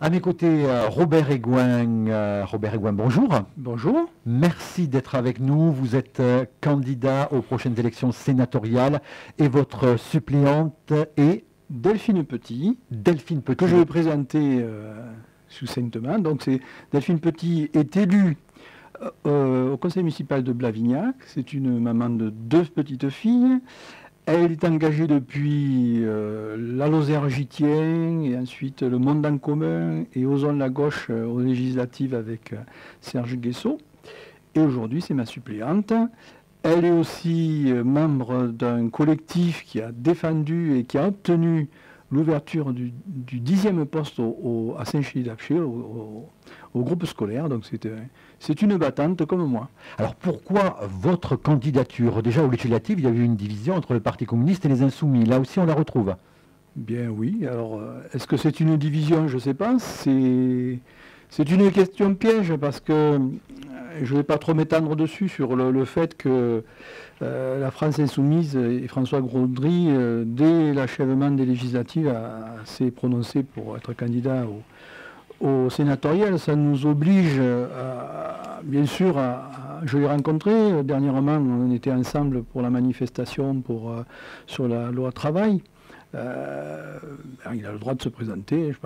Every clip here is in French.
À mes côtés, Robert Egouin. Robert Egouin, bonjour. Bonjour. Merci d'être avec nous. Vous êtes candidat aux prochaines élections sénatoriales et votre suppléante est Delphine Petit, Delphine Petit. que je vais présenter succinctement. Donc, Delphine Petit est élue au conseil municipal de Blavignac. C'est une maman de 2 petites filles. Elle est engagée depuis la Lozère J'y tiens et ensuite le Monde en commun et Osons la gauche aux législatives avec Serge Guessot. Et aujourd'hui, c'est ma suppléante. Elle est aussi membre d'un collectif qui a défendu et qui a obtenu l'ouverture du 10e poste à Saint-Chély-d'Apcher, au groupe scolaire. Donc c'est une battante comme moi. Alors pourquoi votre candidature? Déjà aux législatives, il y avait eu une division entre le Parti communiste et les Insoumis. Là aussi, on la retrouve. Bien oui. Alors, est-ce que c'est une division? Je ne sais pas. C'est une question piège parce que je ne vais pas trop m'étendre dessus sur le fait que la France Insoumise et François Gaudry, dès l'achèvement des législatives, s'est prononcé pour être candidat au sénatorial. Ça nous oblige, bien sûr, je l'ai rencontré dernièrement, on était ensemble pour la manifestation sur la loi travail. Il a le droit de se présenter. Je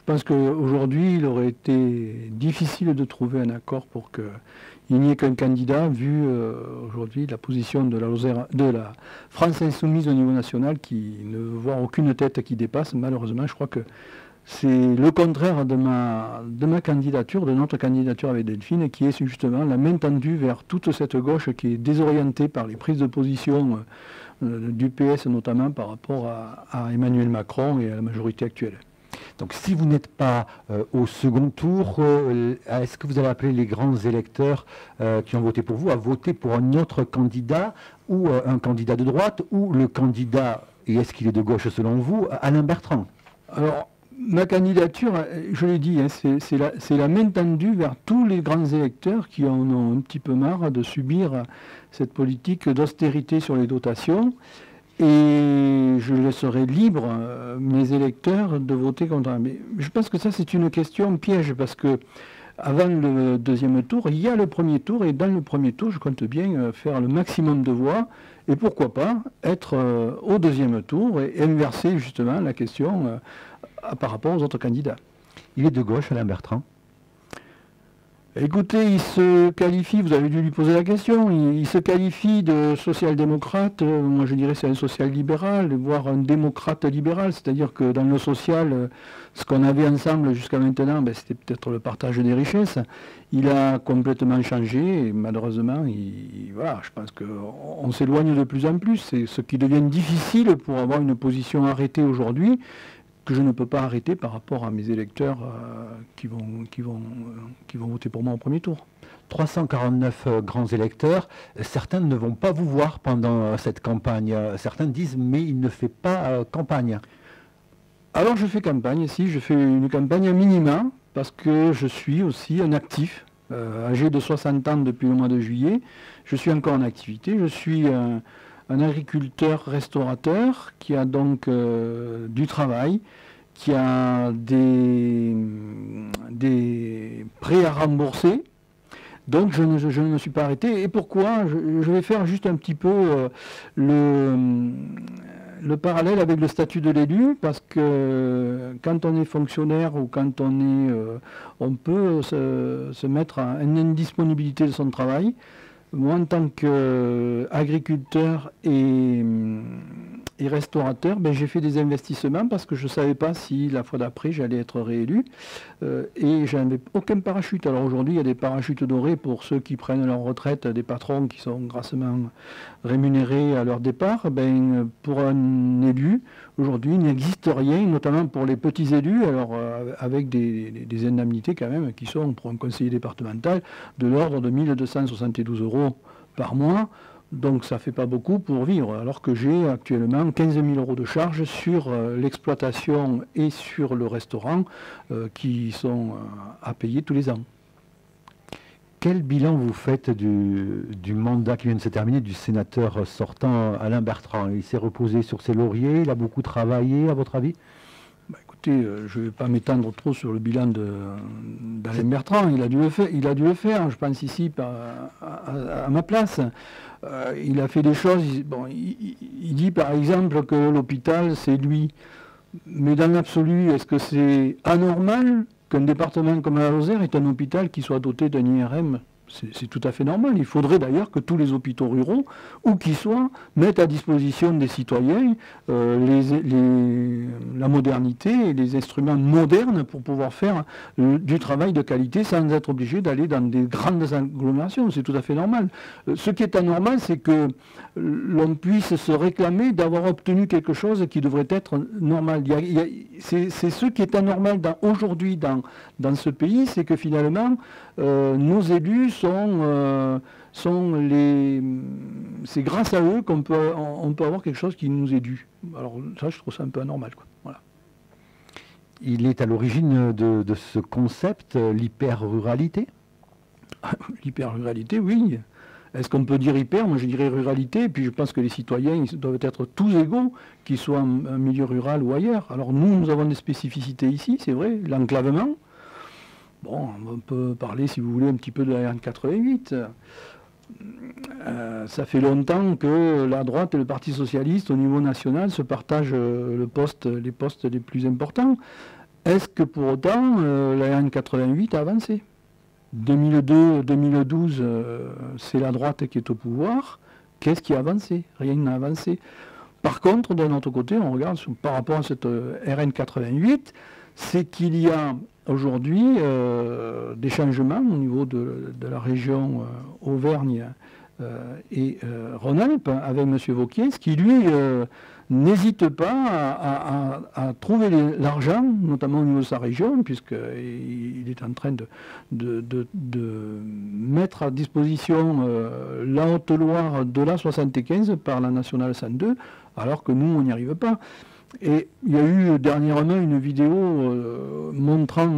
pense qu'aujourd'hui, il aurait été difficile de trouver un accord pour qu'il n'y ait qu'un candidat, vu aujourd'hui la position de la France Insoumise au niveau national, qui ne voit aucune tête qui dépasse. Malheureusement, je crois que c'est le contraire de ma candidature, de notre candidature avec Delphine, qui est justement la main tendue vers toute cette gauche qui est désorientée par les prises de position du PS, notamment par rapport à Emmanuel Macron et à la majorité actuelle. Donc si vous n'êtes pas au second tour, est-ce que vous allez appeler les grands électeurs qui ont voté pour vous à voter pour un autre candidat, ou un candidat de droite, ou le candidat, et est-ce qu'il est de gauche selon vous, Alain Bertrand? Alors, ma candidature, je l'ai dit, hein, c'est la main tendue vers tous les grands électeurs qui en ont un petit peu marre de subir cette politique d'austérité sur les dotations. Et je laisserai libre mes électeurs de voter contre. Mais je pense que ça, c'est une question piège, parce que avant le deuxième tour, il y a le premier tour, et dans le premier tour, je compte bien faire le maximum de voix, et pourquoi pas être au deuxième tour et inverser justement la question par rapport aux autres candidats. Il est de gauche, Alain Bertrand? Écoutez, il se qualifie, vous avez dû lui poser la question, il se qualifie de social-démocrate. Moi je dirais c'est un social-libéral, voire un démocrate libéral, c'est-à-dire que dans le social, ce qu'on avait ensemble jusqu'à maintenant, c'était peut-être le partage des richesses. Il a complètement changé et malheureusement, voilà, je pense qu'on s'éloigne de plus en plus. C'est ce qui devient difficile pour avoir une position arrêtée aujourd'hui, que je ne peux pas arrêter par rapport à mes électeurs qui vont voter pour moi au premier tour. 349 grands électeurs, certains ne vont pas vous voir pendant cette campagne. Certains disent, mais il ne fait pas campagne. Alors je fais campagne, si, je fais une campagne à minima, parce que je suis aussi un actif, âgé de 60 ans depuis le mois de juillet. Je suis encore en activité, je suis un agriculteur restaurateur qui a donc du travail, qui a des prêts à rembourser. Donc je ne me suis pas arrêté. Et pourquoi? Je vais faire juste un petit peu le parallèle avec le statut de l'élu, parce que quand on est fonctionnaire ou quand on peut se mettre à une indisponibilité de son travail. Moi, en tant qu'agriculteur et restaurateur, j'ai fait des investissements parce que je ne savais pas si la fois d'après j'allais être réélu et je n'avais aucun parachute. Alors aujourd'hui, il y a des parachutes dorés pour ceux qui prennent leur retraite, des patrons qui sont grassement rémunérés à leur départ. Pour un élu, aujourd'hui, il n'existe rien, notamment pour les petits élus, alors avec des indemnités quand même qui sont, pour un conseiller départemental, de l'ordre de 1 272 € par mois. Donc ça ne fait pas beaucoup pour vivre, alors que j'ai actuellement 15 000 € de charges sur l'exploitation et sur le restaurant qui sont à payer tous les ans. Quel bilan vous faites du mandat qui vient de se terminer du sénateur sortant Alain Bertrand? Il s'est reposé sur ses lauriers, il a beaucoup travaillé, à votre avis? écoutez, je ne vais pas m'étendre trop sur le bilan d'Alain Bertrand, il a dû le faire, je pense ici à ma place. Il a fait des choses, il dit par exemple que l'hôpital c'est lui, mais dans l'absolu, est-ce que c'est anormal qu'un département comme la Lozère ait un hôpital qui soit doté d'un IRM? C'est tout à fait normal. Il faudrait d'ailleurs que tous les hôpitaux ruraux, où qu'ils soient, mettent à disposition des citoyens la modernité et les instruments modernes pour pouvoir faire du travail de qualité sans être obligé d'aller dans des grandes agglomérations. C'est tout à fait normal. Ce qui est anormal, c'est que l'on puisse se réclamer d'avoir obtenu quelque chose qui devrait être normal. C'est ce qui est anormal aujourd'hui dans ce pays, c'est que finalement, nos élus c'est grâce à eux qu'on peut avoir quelque chose qui nous est dû. Alors ça, je trouve ça un peu anormal, quoi. Voilà. Il est à l'origine de ce concept, l'hyper-ruralité? L'hyper-ruralité, oui. Est-ce qu'on peut dire hyper? Moi je dirais ruralité, et puis je pense que les citoyens ils doivent être tous égaux, qu'ils soient en milieu rural ou ailleurs. Alors nous avons des spécificités ici, c'est vrai, l'enclavement. Bon, on peut parler, si vous voulez, un petit peu de la RN88. Ça fait longtemps que la droite et le Parti socialiste, au niveau national, se partagent les postes les plus importants. Est-ce que pour autant, la RN88 a avancé? 2002-2012, c'est la droite qui est au pouvoir. Qu'est-ce qui a avancé? Rien n'a avancé. Par contre, d'un autre côté, on regarde par rapport à cette RN88, c'est qu'il y a aujourd'hui des changements au niveau de la région Auvergne et Rhône-Alpes avec M. Vauquiez, qui lui n'hésite pas à trouver l'argent, notamment au niveau de sa région, puisqu'il est en train de mettre à disposition la Haute-Loire de la 75 par la nationale 102, alors que nous, on n'y arrive pas. Et il y a eu dernièrement une vidéo montrant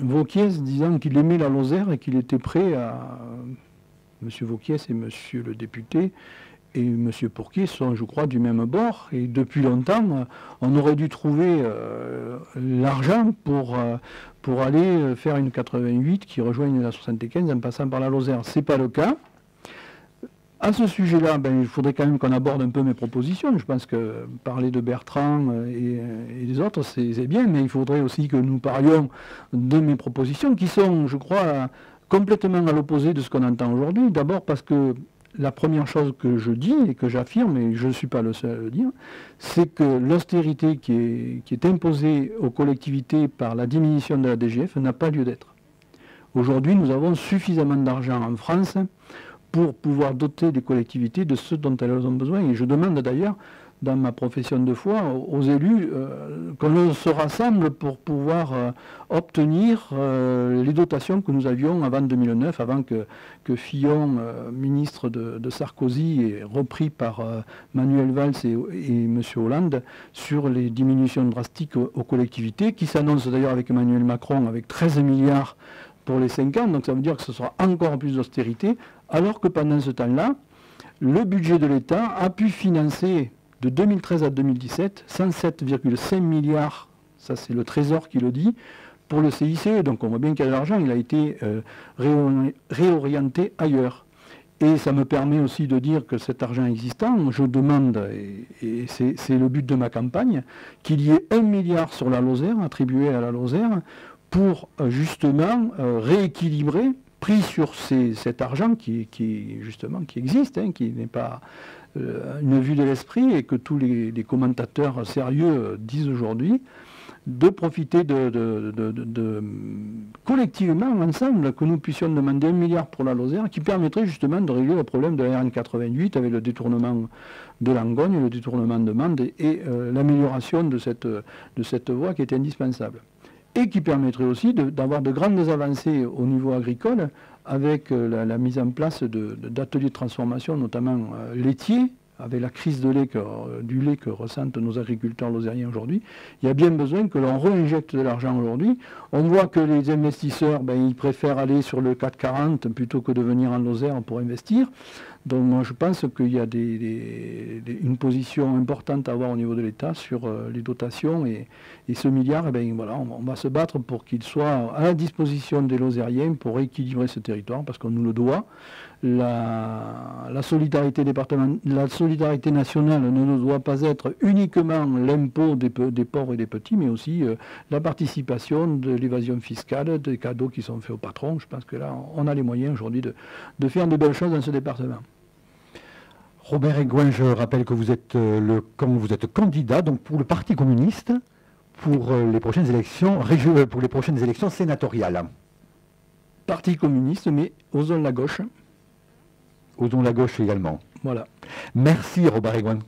Vauquiez disant qu'il aimait la Lozère et qu'il était prêt à... M. Vauquiez et M. le député et M. Pourquier sont, je crois, du même bord. Et depuis longtemps, on aurait dû trouver l'argent pour aller faire une 88 qui rejoigne la 75 en passant par la Lozère. Ce n'est pas le cas. À ce sujet-là, il faudrait quand même qu'on aborde un peu mes propositions. Je pense que parler de Bertrand et des autres, c'est bien, mais il faudrait aussi que nous parlions de mes propositions qui sont, je crois, complètement à l'opposé de ce qu'on entend aujourd'hui. D'abord parce que la première chose que je dis et que j'affirme, et je ne suis pas le seul à le dire, c'est que l'austérité qui est imposée aux collectivités par la diminution de la DGF n'a pas lieu d'être. Aujourd'hui, nous avons suffisamment d'argent en France pour pouvoir doter les collectivités de ce dont elles ont besoin. Et je demande d'ailleurs, dans ma profession de foi, aux élus qu'on se rassemble pour pouvoir obtenir les dotations que nous avions avant 2009, avant que Fillon, ministre de Sarkozy, ait repris par Manuel Valls et M. Hollande sur les diminutions drastiques aux collectivités, qui s'annoncent d'ailleurs avec Emmanuel Macron avec 13 milliards pour les 5 ans, donc ça veut dire que ce sera encore plus d'austérité, alors que pendant ce temps-là, le budget de l'État a pu financer de 2013 à 2017 107,5 milliards, ça c'est le Trésor qui le dit, pour le CICE, donc on voit bien qu'il y a de l'argent, il a été réorienté ailleurs. Et ça me permet aussi de dire que cet argent existant, je demande, et c'est le but de ma campagne, qu'il y ait 1 milliard sur la Lozère, attribué à la Lozère, pour justement rééquilibrer, pris sur cet argent qui existe, qui n'est pas une vue de l'esprit et que tous les commentateurs sérieux disent aujourd'hui, de profiter collectivement, ensemble, que nous puissions demander 1 milliard pour la Lozère, qui permettrait justement de régler le problème de la RN88 avec le détournement de Langogne, le détournement de Mende et l'amélioration de cette voie qui était indispensable. Et qui permettrait aussi d'avoir de grandes avancées au niveau agricole avec la mise en place d'ateliers de transformation, notamment laitiers, avec la crise du lait que ressentent nos agriculteurs lozériens aujourd'hui. Il y a bien besoin que l'on réinjecte de l'argent aujourd'hui. On voit que les investisseurs, ils préfèrent aller sur le CAC 40 plutôt que de venir en Lozère pour investir. Donc moi je pense qu'il y a une position importante à avoir au niveau de l'État sur les dotations et ce milliard, eh bien, voilà, on va se battre pour qu'il soit à la disposition des Lozériens pour équilibrer ce territoire parce qu'on nous le doit. La solidarité nationale ne doit pas être uniquement l'impôt des pauvres et des petits, mais aussi la participation de l'évasion fiscale, des cadeaux qui sont faits aux patrons. Je pense que là, on a les moyens aujourd'hui de faire de belles choses dans ce département. Robert Aigouin, je rappelle que vous êtes candidat donc pour le Parti communiste pour les prochaines élections sénatoriales. Parti communiste, mais osons la gauche. Osons la gauche également. Voilà. Merci Robert Aigouin.